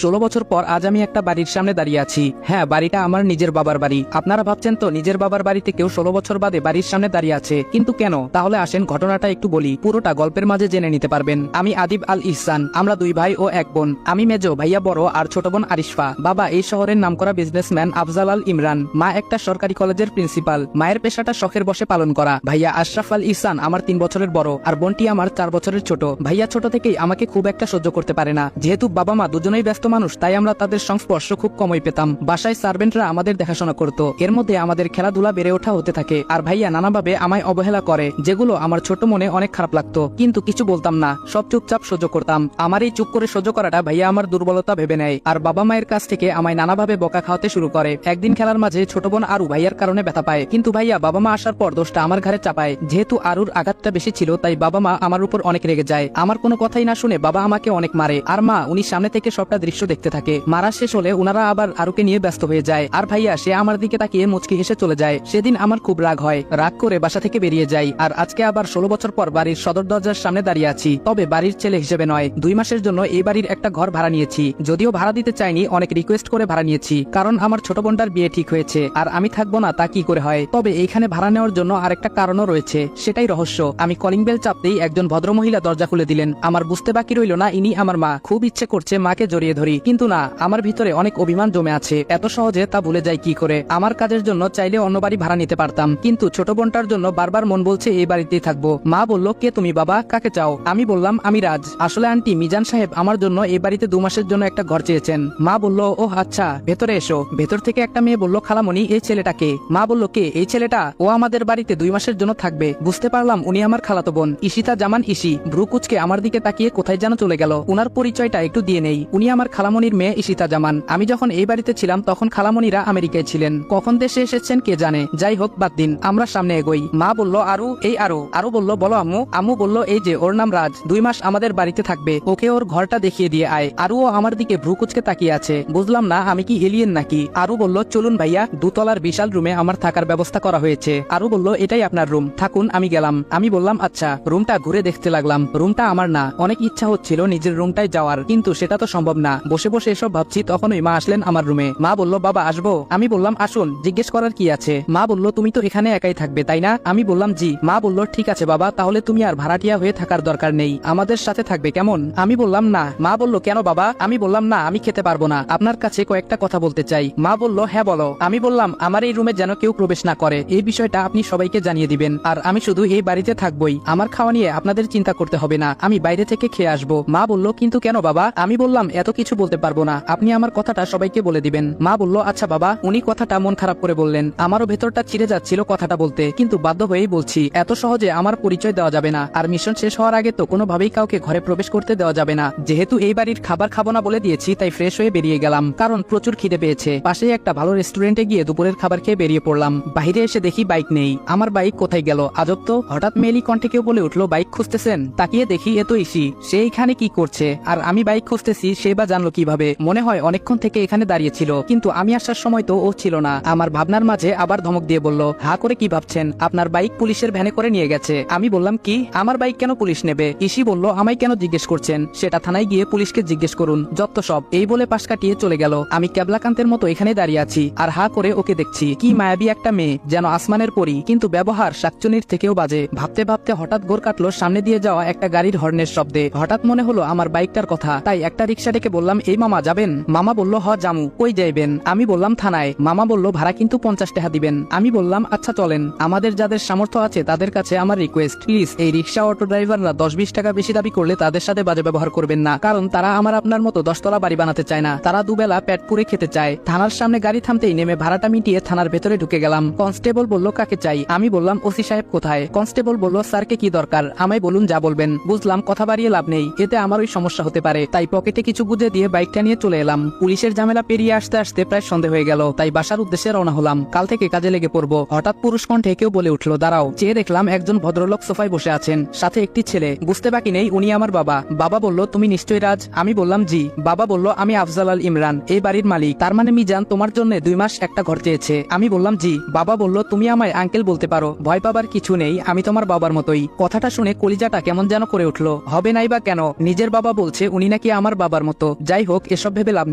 16 বছর পর আজ আমি একটা বাড়ির সামনে দাঁড়িয়ে আছি। হ্যাঁ, বাড়িটা আমার নিজের বাবার বাড়ি। আপনারা ভাবছেন তো নিজের বাবার বাড়িতে কেউ 16 বছর বাদে বাড়ির সামনে দাঁড়িয়ে আছে, কিন্তু কেন? তাহলে আসেন ঘটনাটা একটু বলি, পুরোটা গল্পের মাঝে জেনে নিতে পারবেন। আমি আদিব আল ইহসান, আমরা 2 ভাই ও 1 বোন। আমি মেজো, ভাইয়া বড় আর ছোট বোন আরিশফা। বাবা এই শহরের নামকরা বিজনেসম্যান আফজাল আল ইমরান। মা একটা সরকারি কলেজের প্রিন্সিপাল। মায়ের পেশাটা শখের বসে পালন করা। ভাইয়া আশরাফ আল ইহসান আমার 3 বছরের বড় আর বোনটি আমার 4 বছরের ছোট। ভাইয়া ছোট থেকেই আমাকে খুব একটা সহ্য করতে পারে না। যেহেতু বাবা মা দুজনেই ব্যস্ত মানুষ, তাই আমরা তাদের সংস্পর্শ খুব কমই পেতাম। বাসায় সার্ভেন্টরা আমাদের দেখাশোনা করত, এর মধ্যে আমাদের খেলাধুলা বেড়ে ওঠা হতে থাকে। আর ভাইয়া নানাভাবে আমায় অবহেলা করে, যেগুলো আমার ছোট মনে অনেক খারাপ লাগতো, কিন্তু কিছু বলতাম না, সব চুপচাপ সহ্য করতাম। আমার এই চুপ করে সহ্য করাটা ভাইয়া আমার দুর্বলতা ভেবে নেয় আর বাবা মায়ের কাছ থেকে আমায় নানাভাবে বকা খাওয়াতে শুরু করে। একদিন খেলার মাঝে ছোট বোন আরু ভাইয়ার কারণে ব্যথা পায়, কিন্তু ভাইয়া বাবা মা আসার পর দোষটা আমার ঘাড়ে চাপায়। যেহেতু আরুর আঘাতটা বেশি ছিল, তাই বাবা মা আমার উপর অনেক রেগে যায়। আমার কোনো কথাই না শুনে বাবা আমাকে অনেক মারে, আর মা উনি সামনে থেকে সবটা দৃশ্য দেখতে থাকে। মারা শেষ হলে উনারা আবার আরুকে নিয়ে ব্যস্ত হয়ে যায়, আর ভাইয়া সে আমার দিকে তাকিয়ে মুচকি হেসে চলে যায়। সেদিন আমার খুব রাগ হয়, রাগ করে বাসা থেকে বেরিয়ে যাই। আর আজকে আবার 16 বছর পর বাড়ির সদর দরজার সামনে দাঁড়িয়ে আছি, তবে বাড়ির ছেলে হিসেবে নয়। 2 মাসের জন্য এই বাড়ির একটা ঘর ভাড়া নিয়েছি। যদিও ভাড়া দিতে চাইনি, অনেক রিকোয়েস্ট করে ভাড়া নিয়েছি, কারণ আমার ছোট বোনটার বিয়ে ঠিক হয়েছে আর আমি থাকবো না তা কি করে হয়। তবে এইখানে ভাড়া নেওয়ার জন্য আরেকটা কারণও রয়েছে, সেটাই রহস্য। আমি কলিং বেল চাপতেই একজন ভদ্রমহিলা দরজা খুলে দিলেন। আমার বুঝতে বাকি রইল না ইনি আমার মা। খুব ইচ্ছে করছে মাকে জড়িয়ে ধরি, কিন্তু না, আমার ভিতরে অনেক অভিমান জমে আছে। এত সহজে তা ভুলে যাই কি করে? আমার কাজের জন্য চাইলে অন্য বাড়ি ভাড়া নিতে পারতাম, কিন্তু ছোট বোনটার জন্য বারবার মন বলছে এই বাড়িতেই থাকবো। মা বলল, কে তুমি বাবা, কাকে চাও? আমি বললাম, আমি রাজ। আসলে আন্টি মিজান সাহেব আমার জন্য এই বাড়িতে 2 মাসের জন্য একটা ঘর চেয়েছেন। মা বলল, ও আচ্ছা, ভেতরে এসো। ভেতর থেকে একটা মেয়ে বলল, খালামণি এই ছেলেটাকে? মা বলল, কে এই ছেলেটা? ও আমাদের বাড়িতে 2 মাসের জন্য থাকবে। বুঝতে পারলাম উনি আমার খালাতো বোন ইশিতা জামান ইশি। ভ্রু কুচকে আমার দিকে তাকিয়ে কোথায় যেন চলে গেল। উনার পরিচয়টা একটু দিয়ে নেই, উনি আমার খালামণির মেয়ে ইশিতা জামান। আমি যখন এই বাড়িতে ছিলাম তখন খালামণিরা আমেরিকায় ছিলেন, কখন দেশে এসেছেন কে জানে। যাই হোক, বাদ দিন, আমরা সামনে এগোই। মা বলল, আরু এই আরু। আরু বলল, বলো আম্মু। আম্মু বলল, এই যে ওর নাম রাজ, 2 মাস আমাদের বাড়িতে থাকবে, ওকে ওর ঘরটা দেখিয়ে দিয়ে আয়। আরুও আমার দিকে ভ্রু কুচকে তাকিয়ে আছে। বুঝলাম না আমি কি এলিয়েন নাকি। আরু বলল, চলুন ভাইয়া, 2 তলার বিশাল রুমে আমার থাকার ব্যবস্থা করা হয়েছে। আরু বলল, এটাই আপনার রুম, থাকুন। আমি গেলাম। আমি বললাম, আচ্ছা। রুমটা ঘুরে দেখতে লাগলাম। রুমটা আমার না। অনেক ইচ্ছা হচ্ছিল নিজের রুমটায় যাওয়ার, কিন্তু সেটা তো সম্ভব না। বসে বসে এসব ভাবছি, তখনই মা আসলেন আমার রুমে। মা বলল, বাবা আসবো? আমি বললাম, আসুন, জিজ্ঞেস করার কি আছে? মা বলল, তুমি তো এখানে একাই থাকবে তাই না? আমি বললাম, জি। মা বলল, ঠিক আছে বাবা, তাহলে তুমি আর ভাড়াটিয়া হয়ে থাকার দরকার নেই, আমাদের সাথে থাকবে, কেমন? আমি বললাম, না। মা বলল, কেন বাবা? আমি বললাম, না, আমি খেতে পারবো না, আপনার কাছে কয়েকটা কথা বলতে চাই। মা বলল, হ্যাঁ বলো। আমি বললাম, আমার এই রুমে যেন কেউ প্রবেশ না করে, এই বিষয়টা আপনি সবাইকে জানিয়ে দিবেন, আর আমি শুধু এই বাড়িতে থাকবই, আমার খাওয়া নিয়ে আপনাদের চিন্তা করতে হবে না, আমি বাইরে থেকে খেয়ে আসবো। মা বলল, কিন্তু কেন বাবা? আমি বললাম, এত কিছু বলতে পারবো না, আপনি আমার কথাটা সবাইকে বলে দিবেন। মা বলল, আচ্ছা বাবা। উনি কথাটা মন খারাপ করে বললেন। আমারও ভেতরটা ছিঁড়ে যাচ্ছিল কথাটা বলতে, কিন্তু বাধ্য হয়েই বলছি। এত সহজে আমার পরিচয় দেওয়া যাবে না, আর মিশন শেষ হওয়ার আগে তো কোনোভাবেই কাউকে ঘরে প্রবেশ করতে দেওয়া যাবে না। যেহেতু এই বাড়ির খাবার খাবো না বলে দিয়েছি, তাই ফ্রেশ হয়ে বেরিয়ে গেলাম, কারণ প্রচুর খিদে পেয়েছে। পাশেই একটা ভালো রেস্টুরেন্টে গিয়ে দুপুরের খাবার খেয়ে বেরিয়ে পড়লাম। বাইরে এসে দেখি বাইক নেই। আমার বাইক কোথায় গেল? আজব তো। হঠাৎ মেলি কণ্ঠে কেউ বলে উঠলো, বাইক খুঁজতেছেন? তাকিয়ে দেখি এ তো ইসি। সে এখানে কি করছে? আর আমি বাইক খুঁজতেছি, সে বা জানলো কিভাবে? মনে হয় অনেকক্ষণ থেকে এখানে দাঁড়িয়ে ছিল, কিন্তু আমি আসার সময় তো ও ছিল না। আমার ভাবনার মাঝে আবার ধমক দিয়ে বলল, হা করে কি ভাবছেন? আপনার বাইক পুলিশের ভ্যানে করে নিয়ে গেছে। আমি বললাম, কি? আমার বাইক কেন পুলিশ নেবে? ইসি বলল, আমায় কেন জিজ্ঞেস করছেন? সেটা থানায় গিয়ে পুলিশকে জিজ্ঞেস করুন, যত সব। এই বলে পাশ কাটিয়ে চলে গেল। আমি ক্যাবলাকান্তের মতো এখানে দাঁড়িয়ে আছি আর হা করে ওকে দেখছি। কি মায়াবী একটা মেয়ে, যেন আসমানের পরী, কিন্তু ব্যবহার শাকচুনির থেকেও বাজে। ভাবতে ভাবতে হঠাৎ গোর কাটলো সামনে দিয়ে যাওয়া একটা গাড়ির হর্নের শব্দে। হঠাৎ মনে হলো আমার বাইকটার কথা, তাই একটা রিক্সা ডেকে বললাম, এই মামা যাবেন? মামা বলল, হ জামু। কই যাইবেন? আমি বললাম, থানায়। মামা বলল, ভাড়া কিন্তু 50 টাকা দিবেন। আমি বললাম, আচ্ছা চলেন। আমাদের যাদের সামর্থ্য আছে তাদের কাছে আমার রিকোয়েস্ট, প্লিজ এই রিক্সা অটো ড্রাইভাররা 10-20 টাকা বেশি দাবি করলে তাদের সাথে বাজে ব্যবহার করবেন না, কারণ তারা আমার আপনার মতো 10 তলা বাড়ি বানাতে চায় না, তারা দুবেলা পেট পুরে খেতে চায়। থানার সামনে গাড়ি থামতেই নেমে ভাড়াটা মিটিয়ে থানার ভেতরে ঢুকে গেলাম। কনস্টেবল বলল, কাকে চাই? আমি বললাম, ওসি সাহেব কোথায়? কনস্টেবল বলল, স্যারকে কি দরকার? আমায় বলুন, যা বলবেন। বুঝলাম কথা বাড়িয়ে লাভ নেই, এতে আমারই সমস্যা হতে পারে, তাই পকেটে কিছু গুজে দিয়ে বাইকটা নিয়ে চলে এলাম। পুলিশের ঝামেলা পেরিয়ে আসতে আসতে প্রায় সন্ধ্যে হয়ে গেল, তাই বাসার উদ্দেশ্যে রওনা হলাম। কাল থেকে কাজে লেগে পড়বো। হঠাৎ পুরুষ কণ্ঠে কেউ বলে উঠলো, দাঁড়াও। চেয়ে দেখলাম একজন ভদ্রলোক সোফায় বসে আছেন, সাথে একটি ছেলে। বুঝতে বাকি নেই উনি আমার বাবা। বাবা বলল, তুমি নিশ্চয়ই রাজ? আমি বললাম, জি। বাবা বলল, আমি আফজাল আল ইমরান, এই বাড়ির মালিক। তার মানে মিজান তোমার জন্য 2 মাস একটা ঘর চেয়েছে? আমি বললাম, জি। বাবা বলল, তুমি আমায় আঙ্কেল বলতে পারো, ভয় পাবার কিছু নেই, আমি তোমার বাবার মতোই। কথাটা শুনে কলিজাটা কেমন যেন করে উঠলো। হবে নাই বা কেন? নিজের বাবা বলছে উনি নাকি আমার বাবার মতো। যাই হোক, এসব ভেবে লাভ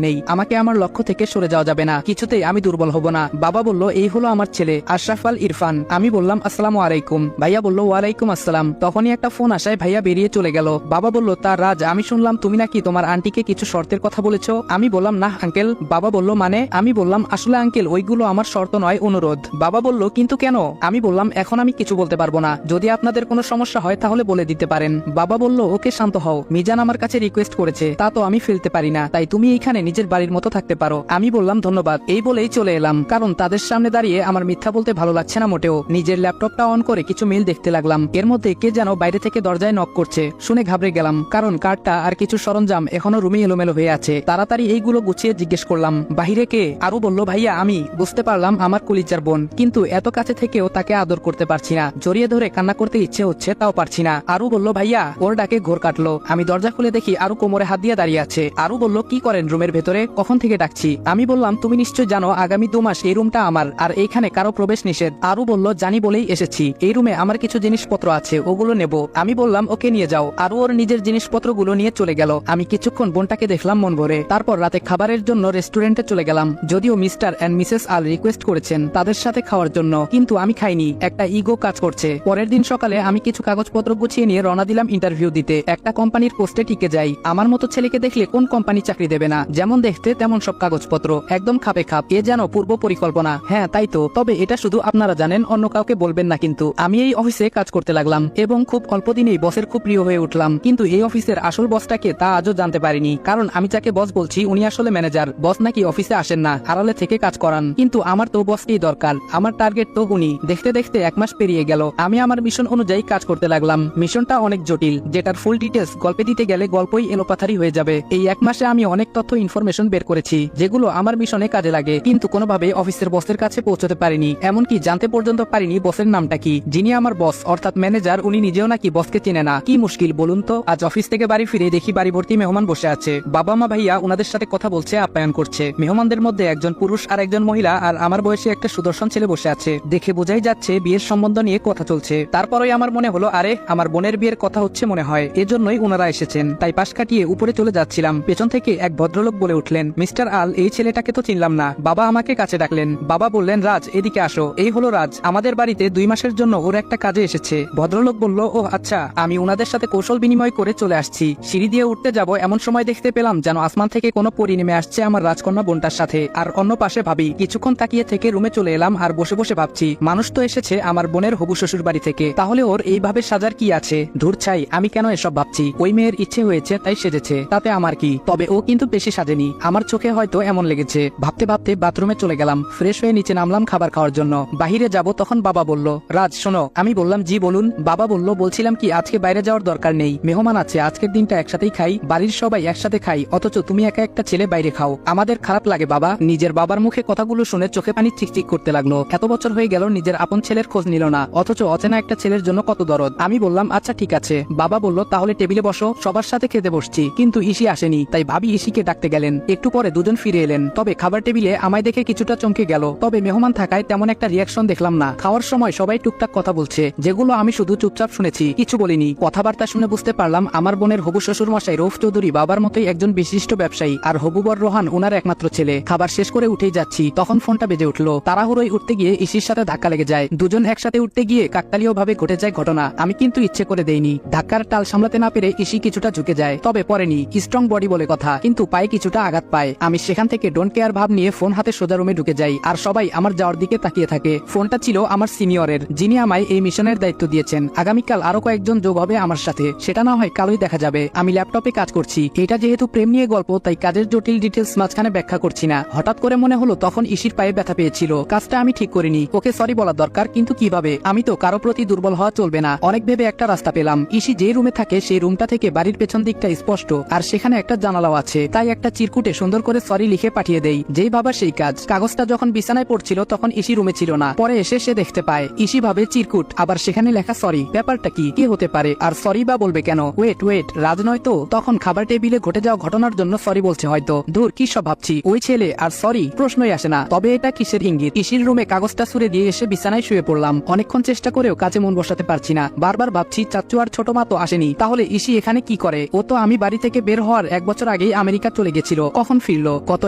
নেই, আমাকে আমার লক্ষ্য থেকে সরে যাওয়া যাবে না, কিছুতেই আমি দুর্বল হব না। বাবা বলল, এই হলো আমার ছেলে আশরাফ আল ইরফান। আমি বললাম, আসসালামু আলাইকুম। ভাইয়া বলল, ওয়ালাইকুম আসসালাম। তখনই একটা ফোন আসায় ভাইয়া বেরিয়ে চলে গেল। বাবা বলল, তা রাজ, আমি শুনলাম তুমি নাকি তোমার আন্টিকে কিছু শর্তের কথা বলেছো। আমি বললাম, না আঙ্কেল। বাবা বলল, মানে? আমি বললাম, আসলে আঙ্কেল, ওইগুলো আমার শর্ত নয়, অনুরোধ। বাবা বলল, কিন্তু কেন? আমি বললাম, এখন আমি কিছু বলতে পারবো না, যদি আপনাদের কোনো সমস্যা হয় তাহলে বলে দিতে পারেন। বাবা বলল, ওকে, শান্ত হও, মিজান আমার কাছে রিকোয়েস্ট করেছে, তা তো আমি ফেলতে পারি না, তাই তুমি এইখানে নিজের বাড়ির মতো থাকতে পারো। আমি বললাম, ধন্যবাদ, এই বলেই চলে এলাম, কারণ তাদের সামনে দাঁড়িয়ে আমার মিথ্যা বলতে ভালো লাগছে না মোটেও। নিজের ল্যাপটপটা অন করে কিছু মেইল দেখতে লাগলাম। এর মধ্যে কে যেন বাইরে থেকে দরজায় নক করছে, শুনে ঘাবড়ে গেলাম, কারণ কার্ডটা আর কিছু সরঞ্জাম এখনো রুমে এলোমেলো হয়ে আছে। তাড়াতাড়ি এইগুলো গুছিয়ে জিজ্ঞেস করলাম, বাহিরে কে? আরো বলল, ভাইয়া আমি। বুঝতে পারলাম আমার কলিজার বোন, কিন্তু এত কাছে থেকেও তাকে আদর করতে পারছি না, জড়িয়ে ধরে কান্না করতে ইচ্ছে হচ্ছে, তাও পারছি না। আরু বলল, ভাইয়া। ওর ডাকে ঘোর কাটলো। আমি দরজা খুলে দেখি আরু কোমরে হাত দিয়ে দাঁড়িয়ে আছে। আরু বলল, কি করেন রুমের ভেতরে? কখন থেকে ডাকছি? আমি বললাম, তুমি নিশ্চয় জানো আগামী 2 মাস এই রুমটা আমার, আর এইখানে কারো প্রবেশ নিষেধ। আরু বলল, জানি বলেই এসেছি, এই রুমে আমার কিছু জিনিসপত্র আছে, ওগুলো নেব। আমি বললাম, ওকে নিয়ে যাও। আরু ওর নিজের জিনিসপত্রগুলো নিয়ে চলে গেল। আমি কিছুক্ষণ বোনটাকে দেখলাম মন ভরে। তারপর রাতে খাবারের জন্য রেস্টুরেন্টে চলে গেলাম। যদিও মিস্টার এন্ড মিসেস আল রিকোয়েস্ট করেছেন তাদের সাথে খাওয়ার জন্য, কিন্তু আমি খাইনি, একটা ইগো কাজ করছে। পরের দিন সকালে আমি কিছু কাগজপত্র গুছিয়ে নিয়ে রওনা দিলাম ইন্টারভিউ দিতে। একটা কোম্পানির পোস্টে টিকে যাই। আমার মতো ছেলেকে দেখলে কোন কোম্পানি চাকরি দেবে না? যেমন দেখতে তেমন সব কাগজপত্র, একদম খাপে খাপ, এ যেন পূর্ব পরিকল্পনা। হ্যাঁ তাই তো, তবে এটা শুধু আপনারা জানেন, অন্য কাউকে বলবেন না। কিন্তু আমি এই অফিসে কাজ করতে লাগলাম এবং খুব অল্প দিনেই বসের খুব প্রিয় হয়ে উঠলাম। কিন্তু এই অফিসের আসল বসটাকে তা আজও জানতে পারিনি, কারণ আমি যাকে বস বলছি উনি আসলে ম্যানেজার। বস নাকি অফিসে আসেন না, আড়ালে থেকে কাজ করান। কিন্তু আমার তো বসকেই দরকার, আমার টার্গেট তো উনি। দেখতে দেখতে 1 মাস পেরিয়ে গেল। আমি আমার মিশন অনুযায়ী কাজ করতে লাগলাম। মিশনটা অনেক জটিল, যেটার ফুল ডিটেলস গল্পে দিতে গেলে গল্পই এলোপাথারি হয়ে যাবে। এই 1 মাসে আমি অনেক তথ্য ইনফরমেশন বের করেছি, যেগুলো আমার মিশনে কাজে লাগে, কিন্তু কোনোভাবে অফিসের বসের কাছে পৌঁছতে পারিনি। এমনকি জানতে পর্যন্ত পারিনি বসের নামটা কি। যিনি আমার বস অর্থাৎ ম্যানেজার, উনি নিজেও নাকি বসকে চেনে না। কি মুশকিল বলুন তো। আজ অফিস থেকে বাড়ি ফিরে দেখি বাড়ি ভর্তি মেহমান বসে আছে। বাবা মা ভাইয়া ওনাদের সাথে কথা বলছে, আপ্যায়ন করছে। মেহমানদের মধ্যে একজন পুরুষ আর একজন মহিলা, আর আমার বয়সী একটা সুদর্শন ছেলে বসে আছে। দেখে বোঝাই যাচ্ছে বিয়ের সম্বন্ধ নিয়ে কথা চলছে। তারপরেই আমার মনে হলো, আরে আমার বোনের বিয়ের কথা হচ্ছে মনে হয়, এজন্যই ওনারা এসেছেন। তাই পাশ কাটিয়ে উপরে চলে যাচ্ছিলাম, পেছন থেকে এক ভদ্রলোক বলে উঠলেন, মিস্টার আল, এই ছেলেটাকে তো চিনলাম না। বাবা আমাকে কাছে ডাকলেন। বাবা বললেন, রাজ, এদিকে আসো। এই হলো রাজ, আমাদের বাড়িতে 2 মাসের জন্য ওর একটা কাজে এসেছে। ভদ্রলোক বলল, ও আচ্ছা। আমি ওনাদের সাথে কৌশল বিনিময় করে চলে আসছি। সিঁড়ি দিয়ে উঠতে যাব এমন সময় দেখতে পেলাম যেন আসমান থেকে কোনো পরী নেমে আসছে আমার রাজকন্যা বোনটার সাথে, আর অন্য পাশে ভাবি। কিছুক্ষণ তাকিয়ে থেকে রুমে চলে এলাম, আর বসে বসে ভাবছি, মানুষ তো এসেছে আমার বোনের হবু শ্বশুর বাড়ি থেকে, তাহলে ওর এইভাবে সাজার কি আছে? ধুর ছাই, আমি কেন এসব ভাবছি? ওই মেয়ের ইচ্ছে হয়েছে তাই সেজেছে, তাতে আমার কি? তবে ও কিন্তু বেশি সাজেনি, আমার চোখে হয়তো এমন লেগেছে। ভাবতে ভাবতে বাথরুমে চলে গেলাম, ফ্রেশ হয়ে নিচে নামলাম খাবার খাওয়ার জন্য। বাহিরে যাব তখন বাবা বলল, রাজ শোনো। আমি বললাম, জি বলুন। বাবা বলল, বলছিলাম কি, আজকে বাইরে যাওয়ার দরকার নেই, মেহমান আছে, আজকের দিনটা একসাথেই খাই, বাড়ির সবাই একসাথে খাই, অথচ তুমি একা একটা ছেলে বাইরে খাও, আমাদের খারাপ লাগে বাবা। নিজের বাবার মুখে কথাগুলো শুনে চোখে পানি চিকচিক করতে লাগলো। এত বছর হয়ে গেল নিজের আপন ছেলের খোঁজ নিল না, অথচ অচেনা একটা ছেলের জন্য কত দরদ। আমি বললাম, আচ্ছা ঠিক আছে। বাবা বলল, তাহলে টেবিলে বসো, সবার সাথে খেতে বসছি। কিন্তু ইসি আসেনি, তাই ভাবি ইসিকে ডাকতে গেলেন। একটু পরে দুজন ফিরে এলেন, তবে খাবার টেবিলে আমায় দেখে কিছুটা চমকে গেল। তবে মেহমান থাকায় তেমন একটা রিয়াকশন দেখলাম না। খাওয়ার সময় সবাই টুকটাক কথা বলছে, যেগুলো আমি শুধু চুপচাপ শুনেছি, কিছু বলিনি। কথাবার্তা শুনে বুঝতে পারলাম আমার বোনের হবু শ্বশুর মশাই রৌফ চৌধুরী বাবার মতোই একজন বিশিষ্ট ব্যবসায়ী, আর হবুবর রোহান ওনার একমাত্র ছেলে। খাবার শেষ করে উঠেই যাচ্ছি, তখন ফোনটা বেজে উঠলো। তাড়াহুড়োই উঠতে গিয়ে ইসির সাথে ধাক্কা লেগে যায়। দুজন একসাথে উঠতে গিয়ে কাকতালীয় ভাবে ঘটে যায় ঘটনা। আমি কিন্তু ইচ্ছে করে দেইনি। ধাক্কার টাল সামলাতে না পেরে ইসি কিছুটা ঝুঁকে যায়, তবে পরেনি। স্ট্রং বডি বলে কথা, কিন্তু পায়ে কিছুটা আঘাত পায়। আমি সেখান থেকে ডোন্ট কেয়ার ভাব নিয়ে ফোন হাতে সোজা রুমে ঢুকে যাই, আর সবাই আমার যাওয়ার দিকে তাকিয়ে থাকে। ফোনটা ছিল আমার সিনিয়রের, যিনি আমায় এই মিশনের দায়িত্ব দিয়েছেন। আগামীকাল আরো কয়েকজন যোগ হবে আমার সাথে, সেটা না হয় কালই দেখা যাবে। আমি ল্যাপটপে কাজ করছি। এটা যেহেতু প্রেম নিয়ে গল্প, তাই কাজের জটিল ডিটেলস মাঝখানে ব্যাখ্যা করছি না। হঠাৎ করে মনে হলো তখন ইসির পায়ে ব্যথা পেয়েছিল। কাজটা আমি ঠিক করিনি, ওকে সরি বলা দরকার, কিন্তু কিভাবে? আমি তো কারো প্রতি দুর্বল হওয়া চলবে না। অনেক ভেবে একটা রাস্তা পেলাম। ইসি যে রুমে থাকে সেই রুমটা থেকে বাড়ির পেছন দিকটা স্পষ্ট, আর সেখানে একটা জানালাও আছে। তাই একটা চিরকুটে সুন্দর করে সরি লিখে পাঠিয়ে দেই। যেই ভাবা সেই কাজ। কাগজটা যখন বিছানায় পড়ছিল তখন ইসি রুমে ছিল না। পরে এসে সে দেখতে পায় ইসি ভাবে চিরকুট, আবার সেখানে লেখা সরি। ব্যাপারটা কি? কে হতে পারে? আর সরি বা বলবে কেন? ওয়েট, রাজ নয় তো? তখন খাবার টেবিলে ঘটে যাওয়া ঘটনার জন্য সরি বলছে হয়তো। দূর, কি সব ভাবছি। ওই ছেলে আর সরি, প্রশ্নই আসে না। তবে এটা কিসের ইঙ্গিত? ইসির রুমে কাগজটা ছুড়ে দিয়ে এসে বিছানায় শুয়ে পড়লাম। অনেকক্ষণ চেষ্টা করেও কাজে মন বসাতে পারছি না। বারবার ভাবছি চাচ্চু আর ছোট মা তো আসেনি, তাহলে ইসি এখানে কি করে? ও তো আমি বাড়ি থেকে বের হওয়ার 1 বছর বছর আগেই আমেরিকা চলে গেছিল, কখন ফিরলো? গত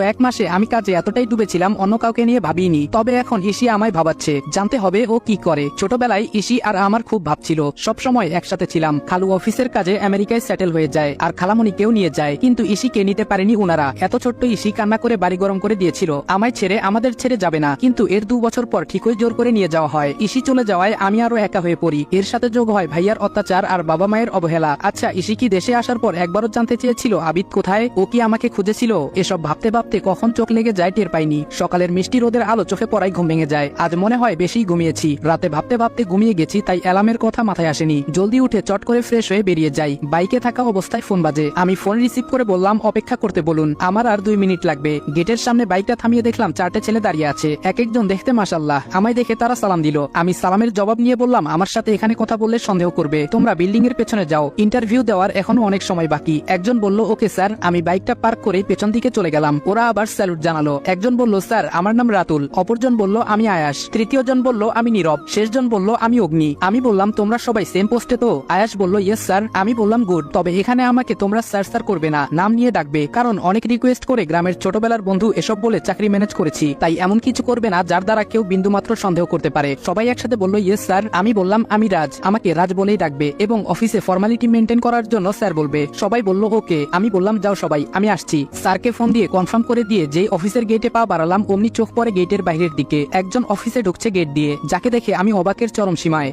1 মাসে আমি কাজে এতটাই ডুবেছিলাম, অন্য কাউকে নিয়ে ভাবিনি। তবে এখন ইসি আমায় ভাবাচ্ছে, জানতে হবে ও কি করে। ছোটবেলায় ইসি আর আমার খুব ভাবছিল, সবসময় একসাথে ছিলাম। খালু অফিসের কাজে আমেরিকায় সেটেল হয়ে যায় আর খালামণিকেও নিয়ে যায়, কিন্তু ইসিকে নিতে পারেনি উনারা। এত ছোট্ট ইসি কান্না করে বাড়ি গরম করে দিয়েছিল, আমায় ছেড়ে আমাদের ছেড়ে যাবে না, কিন্তু এর 2 বছর পর ঠিকই জোর করে নিয়ে যাওয়া হয়। ইসি চলে যাওয়ায় আমি আরো একা হয়ে পড়ি। এর সাথে যোগ হয় ভাইয়ার অত্যাচার আর বাবা মায়ের অবহেলা। আচ্ছা, ইসি কি দেশে আসার পর একবারও জানতে চেয়েছিল আবিদ কোথায়? ও কি আমাকে খুঁজেছিল? এসব ভাবতে ভাবতে কখন চোখ লেগে যায় টের পাইনি। সকালের মিষ্টি রোদের আলো চোখে পড়াই ঘুম ভেঙে যায়। আজ মনে হয় বেশি ঘুমিয়েছি, রাতে ভাবতে ভাবতে ঘুমিয়ে গেছি, তাই অ্যালার্মের কথা মাথায় আসেনি। জলদি উঠে চট করে ফ্রেশ হয়ে বেরিয়ে যাই। বাইকে থাকা অবস্থায় ফোন বাজে। আমি ফোন রিসিভ করে বললাম অপেক্ষা করতে বলুন, আমার আর 2 মিনিট লাগবে। গেটের সামনে বাইকটা থামিয়ে দেখলাম 4টে ছেলে দাঁড়িয়ে আছে, এক একজন দেখতে মাশাআল্লাহ। আমায় দেখে তারা সালাম দিল। আমি সালামের জবাব নিয়ে বললাম আমার সাথে এখানে কথা বললে সন্দেহ করবে, তোমরা বিল্ডিং এর পেছনে যাও, ইন্টারভিউ দেওয়ার এখনো অনেক সময় বাকি। একজন বলল ওকে স্যার। আমি বাইকটা পার্ক করে পেছন দিকে চলে গেলাম। ওরা আবার স্যালুট জানালো। একজন বলল স্যার আমার নাম রাতুল, অপরজন বলল আমি আয়াস, তৃতীয় জন বলল আমি নীরব, শেষজন বলল আমি অগ্নি। আমি বললাম তোমরা সবাই সেম পোস্টে তো? আয়াস বলল ইয়েস স্যার। আমি বললাম গুড, তবে এখানে আমাকে তোমরা স্যার স্যার করবে না, নাম নিয়ে ডাকবে, কারণ অনেক রিকোয়েস্ট করে গ্রামের ছোটবেলার বন্ধু এসব বলে চাকরি ম্যানেজ করেছি, তাই এমন কিছু করবে না যার দ্বারা কেউ বিন্দুমাত্র সন্দেহ করতে পারে। সবাই একসাথে বলল ইয়েস স্যার। আমি বললাম আমি রাজ, আমাকে রাজ বলেই ডাকবে এবং অফিসে ফর্মালিটি মেনটেন করার জন্য স্যার বলবে। সবাই বলল ওকে। আমি বললাম যাও সবাই, আমি আসছি। স্যারকে ফোন দিয়ে কনফার্ম করে দিয়ে যেই অফিসের গেটে পা বাড়ালাম অমনি চোখ পড়ে গেটের বাইরের দিকে। একজন অফিসে ঢুকছে গেট দিয়ে, যাকে দেখে আমি অবাকের চরম সীমায়।